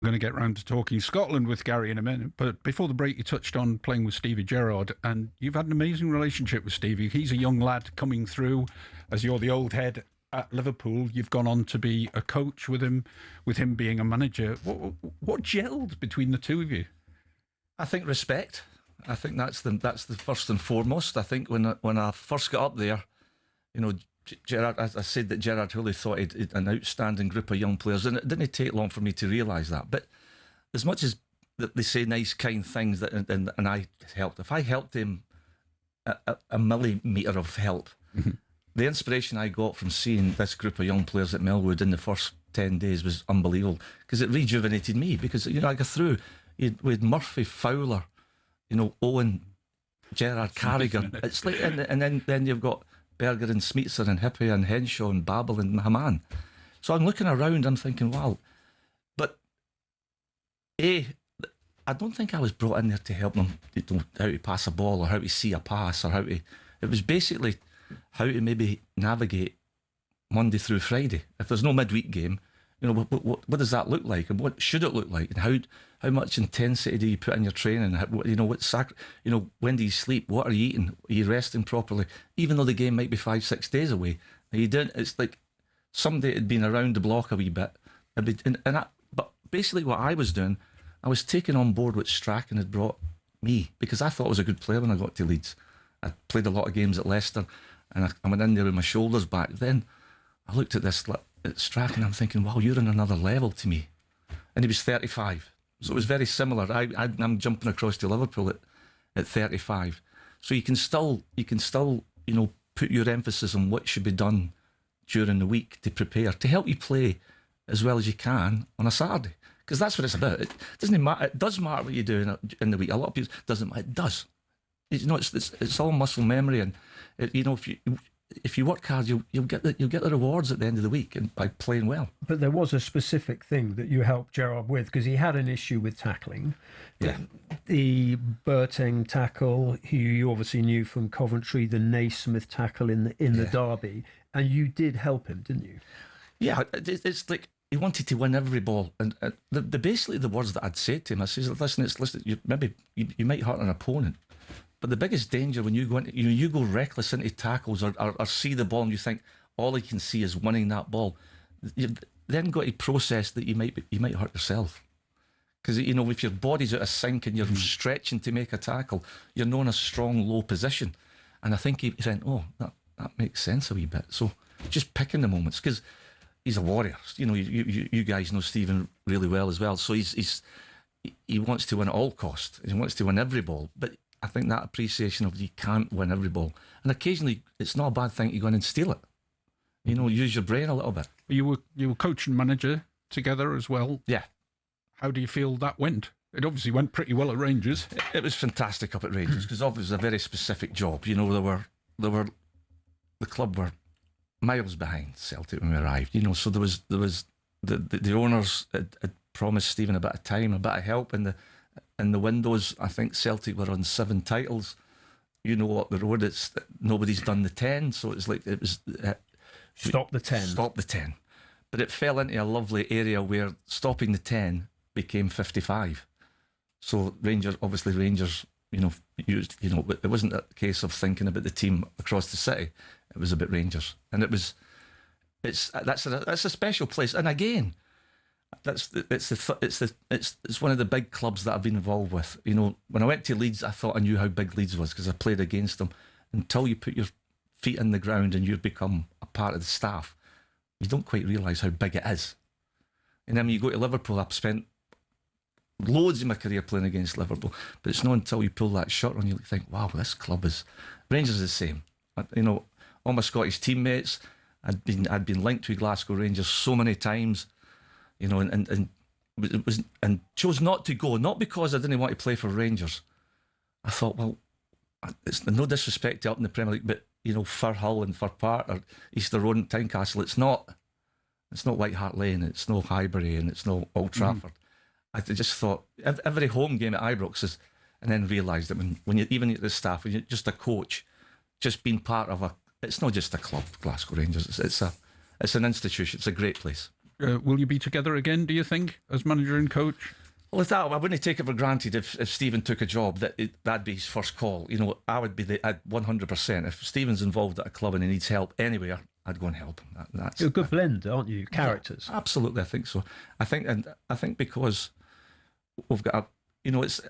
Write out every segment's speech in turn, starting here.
We're going to get round to talking Scotland with Gary in a minute, but before the break, you touched on playing with Stevie Gerrard, and you've had an amazing relationship with Stevie. He's a young lad coming through, as you're the old head at Liverpool. You've gone on to be a coach with him being a manager. What gelled between the two of you? I think respect. I think that's the first and foremost. I think when I first got up there, Gerrard, as I said, that Gerrard really thought he'd an outstanding group of young players, and it didn't take long for me to realise that. But as much as they say nice, kind things, and I helped, if I helped him a millimetre of help, the inspiration I got from seeing this group of young players at Melwood in the first 10 days was unbelievable, because it rejuvenated me. Because I go through with Murphy, Fowler, Owen, Gerrard, Carragher. It's like, and then you've got Berger and Smeetser and Hippie and Henshaw and Babel and Haman. So I'm looking around, I'm thinking, wow. But I don't think I was brought in there to help them how to pass a ball or how to see a pass or how to. It was basically how to maybe navigate Monday through Friday. If there's no midweek game, what does that look like, and what should it look like, and how much intensity do you put in your training? When do you sleep? What are you eating? Are you resting properly? Even though the game might be 5-6 days away, you didn't. It's like somebody had been around the block a wee bit. But basically, what I was doing, I was taking on board what Strachan had brought me, because I thought I was a good player when I got to Leeds. I played a lot of games at Leicester, and I went in there with my shoulders back. Then I looked at this at Strachan, I'm thinking, wow, you're on another level to me. And he was 35. So it was very similar. I'm jumping across to Liverpool at 35. So you can still put your emphasis on what should be done during the week to prepare, to help you play as well as you can on a Saturday. Because that's what it's about. It doesn't matter. It does matter what you do in the week. A lot of people, doesn't matter. It does. It's all muscle memory, and if you work hard, you'll get the rewards at the end of the week, and by playing well. But there was a specific thing that you helped Gerrard with, because he had an issue with tackling. Yeah. The Berting tackle, who you obviously knew from Coventry, the Naismith tackle in the derby, and you did help him, didn't you? Yeah, it's like he wanted to win every ball, and basically the words that I'd said to him, I says, listen, you might hurt an opponent. But the biggest danger when you go into, you go reckless into tackles or see the ball and you think all you can see is winning that ball, you've then got to process that you might hurt yourself. Because if your body's out of sync and you're stretching to make a tackle, you're not in a strong low position. And I think he said, oh, that makes sense a wee bit. So just picking the moments, because he's a warrior. You guys know Stephen really well as well. So he wants to win at all costs. He wants to win every ball, but I think that appreciation of you can't win every ball. And occasionally, it's not a bad thing to go in and steal it. Use your brain a little bit. You were coach and manager together as well. Yeah. How do you feel that went? It obviously went pretty well at Rangers. It was fantastic up at Rangers, because obviously it was a very specific job. The club were miles behind Celtic when we arrived. So there was the owners had promised Stephen a bit of time, a bit of help in the windows. I think Celtic were on 7 titles. Up the road, nobody's done the 10, so it's like it was stop the 10. Stop the 10. But it fell into a lovely area where stopping the 10 became 55. So Rangers, used, it wasn't a case of thinking about the team across the city. It was about Rangers, and that's a special place. And again, it's one of the big clubs that I've been involved with. When I went to Leeds, I thought I knew how big Leeds was because I played against them. Until you put your feet in the ground and you've become a part of the staff, you don't quite realise how big it is. And then when you go to Liverpool, I've spent loads of my career playing against Liverpool, but it's not until you pull that shot on you think, wow, this club is. Rangers is the same. All my Scottish teammates, I'd been linked to Glasgow Rangers so many times. And chose not to go, not because I didn't want to play for Rangers. I thought, well, it's no disrespect to up in the Premier League, but Firhill and Fir Park or Easter Road and Tynecastle, it's not White Hart Lane, it's no Highbury, and it's no Old Trafford. I just thought every home game at Ibrox is, and then realised that when you even at the staff, when you're just a coach, just being part of it's not just a club, Glasgow Rangers. It's an institution. It's a great place. Will you be together again, do you think, as manager and coach? Well, I wouldn't take it for granted if Stephen took a job that'd be his first call. You know, I would be I'd 100%. If Stephen's involved at a club and he needs help anywhere, I'd go and help him. You're a good blend, aren't you? Characters. Yeah, absolutely, I think so. I think because we've got it's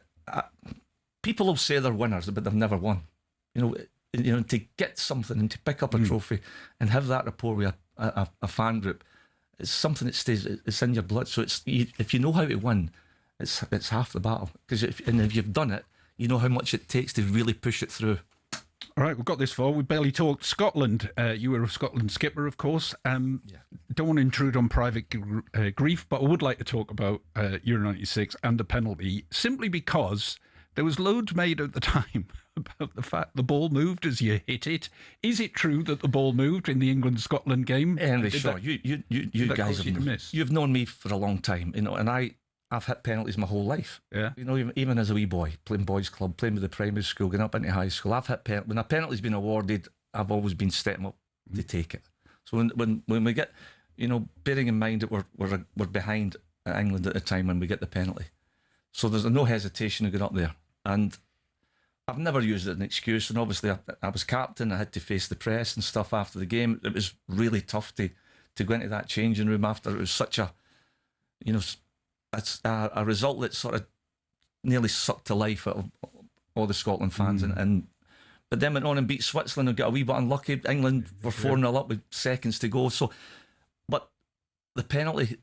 people will say they're winners, but they've never won. You know, to get something and to pick up a trophy and have that rapport with a fan group, it's something that stays. It's in your blood. So if you know how to win, it's half the battle. Because if you've done it, you know how much it takes to really push it through. All right, we've got this far. We barely talked Scotland. You were a Scotland skipper, of course. Don't want to intrude on private grief, but I would like to talk about Euro 96 and the penalty, simply because there was loads made at the time about the fact the ball moved as you hit it. Is it true that the ball moved in the England-Scotland game? Henry, sure. You guys you've known me for a long time, you know, and I've hit penalties my whole life. Yeah. You know, even as a wee boy, playing boys' club, playing with the primary school, going up into high school, I've hit penalties. When a penalty's been awarded, I've always been stepping up to take it. So when we get, you know, bearing in mind that we're behind England at the time when we get the penalty, so there's no hesitation to get up there. And I've never used it as an excuse. And obviously, I was captain. I had to face the press and stuff after the game. It was really tough to go into that changing room after it was such a, you know, it's a result that sort of nearly sucked the life out of all the Scotland fans. But then went on and beat Switzerland and got a wee bit unlucky. England were 4-0 up with seconds to go. So, but the penalty,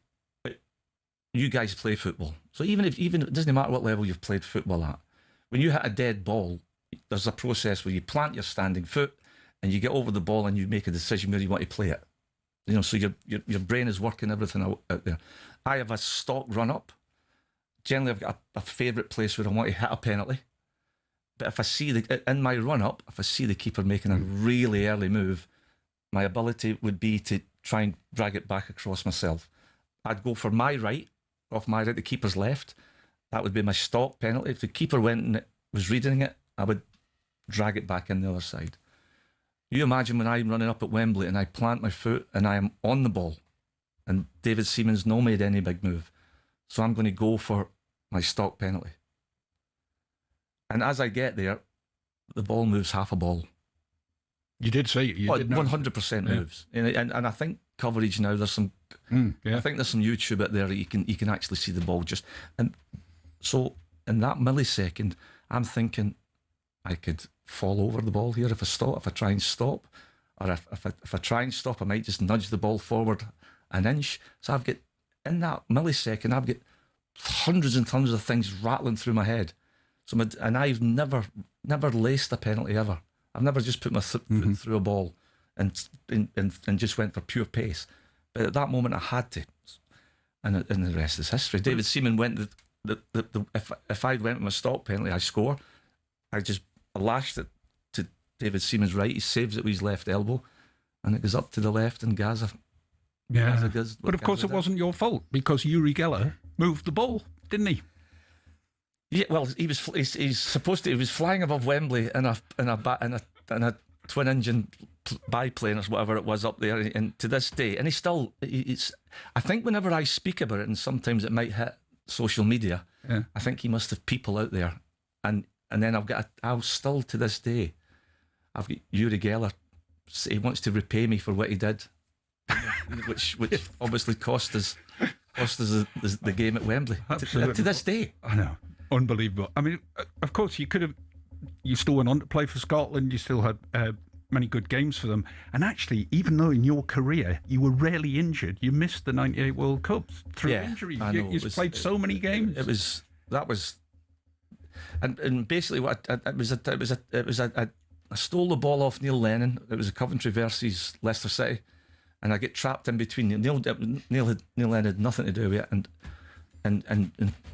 you guys play football. So even it doesn't matter what level you've played football at, when you hit a dead ball, there's a process where you plant your standing foot and you get over the ball and you make a decision where you want to play it. You know, so your brain is working everything out there. I have a stock run up. Generally, I've got a favourite place where I want to hit a penalty. But if I see in my run up, if I see the keeper making a really early move, my ability would be to try and drag it back across myself. I'd go for my right, off my right, the keeper's left. That would be my stock penalty. If the keeper went and was reading it, I would drag it back in the other side. You imagine when I'm running up at Wembley and I plant my foot and I am on the ball and David Seaman's not made any big move. So I'm going to go for my stock penalty. And as I get there, the ball moves half a ball. You did say you did 100% moves. And I think coverage now, there's some I think there's some YouTube out there that you can actually see the ball just, and so in that millisecond I'm thinking I could fall over the ball here if I try and stop, or if I try and stop I might just nudge the ball forward an inch. So I've got, in that millisecond, I've got hundreds and tons of things rattling through my head. So and I've never laced a penalty ever. I've never just put my foot through a ball and just went for pure pace. But at that moment I had to, and the rest is history. David Seaman went if I went with my stop penalty, I score. I just lashed it to David Seaman's right. He saves it with his left elbow, and it goes up to the left, and Gaza. Yeah, Gaza does, but of course it wasn't your fault because Uri Geller moved the ball, didn't he? Yeah, well, he's supposed to. He was flying above Wembley in a twin engine biplane or whatever it was up there, and to this day, and it's. I think whenever I speak about it, and sometimes it might hit social media, I think he must have people out there, and then I'll still to this day, I've got Uri Geller. He wants to repay me for what he did, which obviously cost us the game at Wembley. To this day, I know. Unbelievable. I mean, of course, you still went on to play for Scotland. You still had many good games for them. And actually, even though in your career you were rarely injured, you missed the '98 World Cup through injuries. You played so many games. And basically what I stole the ball off Neil Lennon. It was a Coventry versus Leicester City, and I get trapped in between. Neil Lennon had nothing to do with it, and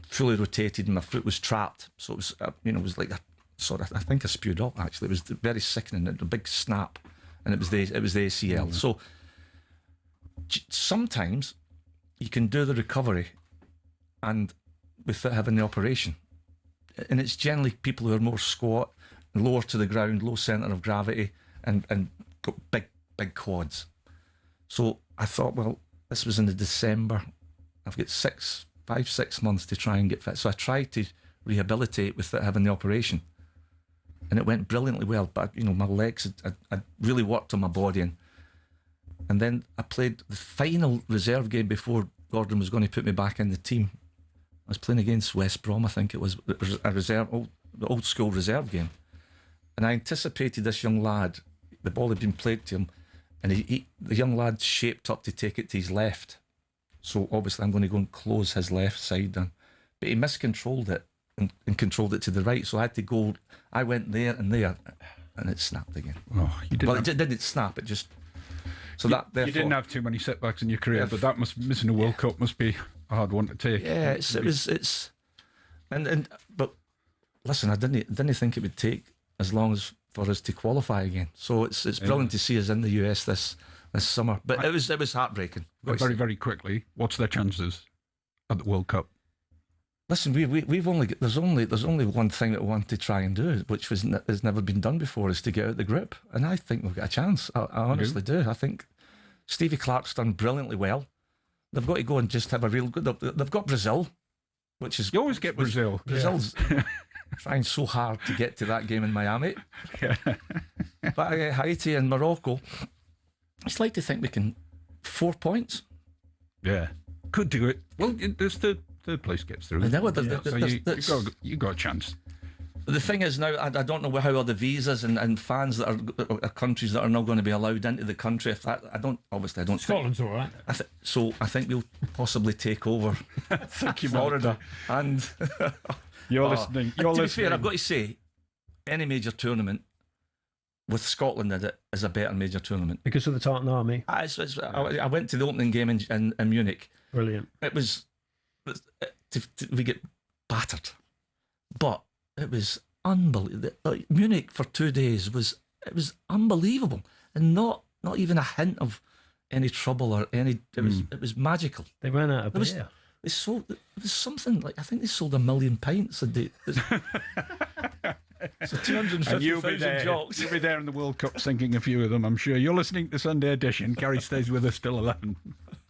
fully rotated, and my foot was trapped. So it was, it was like a sort of, I think I spewed up actually. It was very sickening, a big snap, and it was the ACL. So sometimes you can do the recovery and without having the operation, and it's generally people who are more squat, lower to the ground, low centre of gravity, and got big quads. So I thought, well, this was in the December. I've got 5-6 months to try and get fit. So I tried to rehabilitate without having the operation, and it went brilliantly well. But my legs had really worked on my body, and then I played the final reserve game before Gordon was going to put me back in the team. I was playing against West Brom, I think it was a reserve, old school reserve game, and I anticipated this young lad. The ball had been played to him, and the young lad shaped up to take it to his left. So obviously I'm going to go and close his left side down. But he miscontrolled it and controlled it to the right. So I had to go. I went there, and it snapped again. Oh, you didn't. Well, it didn't snap. It just. So you didn't have too many setbacks in your career, but that missing a World Cup must be a hard one to take. Yeah, it's but listen, I didn't think it would take as long as for us to qualify again. So it's brilliant to see us in the US this summer. But it was heartbreaking. Very, very quickly, what's their chances at the World Cup? Listen, we've only there's only one thing that we want to try and do, which has never been done before, is to get out the grip. And I think we've got a chance. I honestly do. I think Stevie Clark's done brilliantly well. They've got to go and just have a real good. They've got Brazil, which is you always get Brazil. Brazil's trying so hard to get to that game in Miami. Yeah. But Haiti and Morocco, I'd like to think we can 4 points. Yeah, could do it. Well, there's third place gets through. So you got a chance. The thing is now, I don't know how all the visas and fans that are countries that are not going to be allowed into the country. If that, I don't. Scotland's all right. I think we'll possibly take over Florida. And you're listening. To be fair, I've got to say, any major tournament with Scotland in it is a better major tournament Because of the Tartan Army. I went to the opening game in Munich. Brilliant. It was we get battered, but it was unbelievable. Like, Munich for 2 days was unbelievable, and not even a hint of any trouble or any. It was magical. They ran out of beer. They sold. It was something like, I think they sold 1 million pints a day. So 250,000 jocks. You'll be there in the World Cup, sinking a few of them, I'm sure. You're listening to Sunday Edition. Gary stays with us till 11.